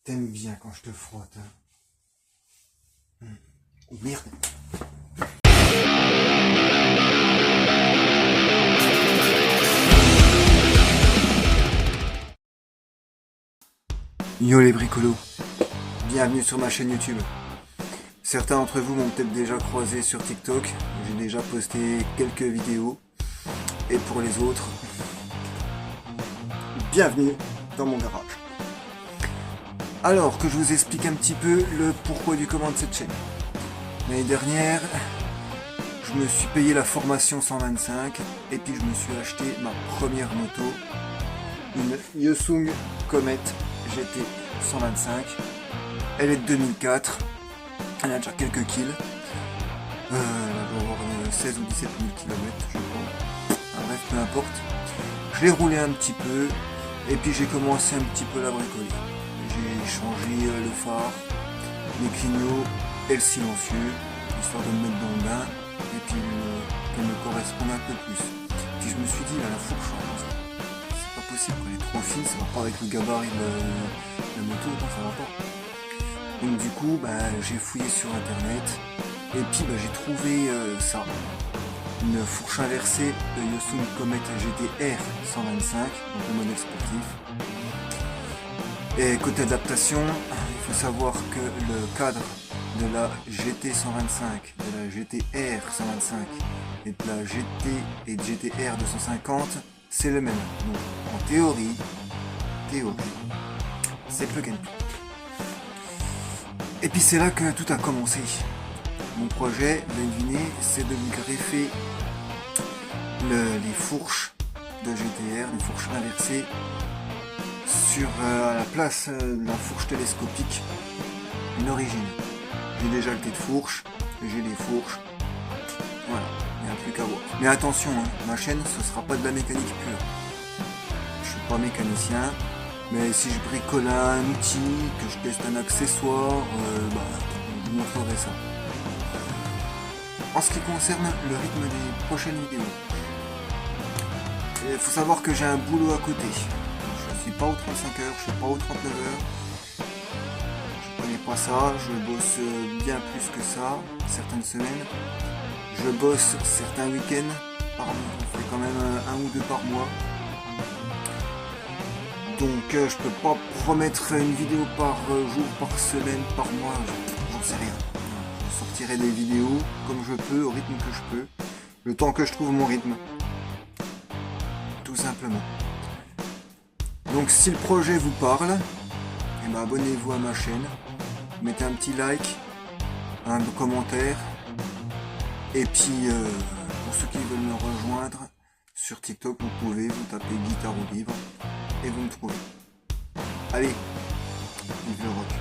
T'aimes bien quand je te frotte, hein. Oh merde. Yo les bricolos, bienvenue sur ma chaîne YouTube. Certains d'entre vous m'ont peut-être déjà croisé sur TikTok, j'ai déjà posté quelques vidéos. Et pour les autres, bienvenue dans mon garage. Alors que je vous explique un petit peu le pourquoi du comment de cette chaîne. L'année dernière, je me suis payé la formation 125 et puis je me suis acheté ma première moto, une Yosung Comet GT 125. Elle est de 2004, elle a déjà quelques kills, elle doit avoir 16 ou 17 000 km je crois. Enfin, bref, peu importe. Je l'ai roulé un petit peu et puis j'ai commencé un petit peu à la bricoler. J'ai changé le phare, les clignots et le silencieux, histoire de me mettre dans le bain et puis qu'elle me corresponde un peu plus. Puis je me suis dit, là, la fourche, c'est pas possible, elle est trop fine, ça va pas avec le gabarit de la moto, non, ça va pas. Donc du coup, j'ai fouillé sur internet et puis j'ai trouvé ça. Une fourche inversée de Yosung Comet GT-R 125, donc le modèle sportif. Et côté adaptation, il faut savoir que le cadre de la GT 125, de la GT-R 125 et de la GT et GT-R 250, c'est le même. Donc en théorie, c'est plug and play. Et puis c'est là que tout a commencé. Mon projet, vous avez deviné, c'est de greffer les fourches de GT-R, les fourches inversées, sur à la place de la fourche télescopique, une origine. J'ai déjà le thé de fourche, j'ai les fourches, voilà, il n'y a plus qu'à voir. Mais attention, hein, ma chaîne, ce sera pas de la mécanique pure. Je suis pas mécanicien, mais si je bricole un outil, que je teste un accessoire, je vous montrerai ça. En ce qui concerne le rythme des prochaines vidéos, il faut savoir que j'ai un boulot à côté. Je suis pas aux 35 heures, je suis pas aux 39 heures. Je connais pas ça, je bosse bien plus que ça, certaines semaines. Je bosse certains week-ends par mois, je fais quand même un ou deux par mois. Donc je peux pas promettre une vidéo par jour, par semaine, par mois, j'en sais rien. Je sortirai des vidéos comme je peux, au rythme que je peux, le temps que je trouve mon rythme. Tout simplement. Donc si le projet vous parle, abonnez-vous à ma chaîne, mettez un petit like, un commentaire, et puis pour ceux qui veulent me rejoindre sur TikTok, vous pouvez, vous tapez guitare ou livre et vous me trouvez. Allez, vive le rock.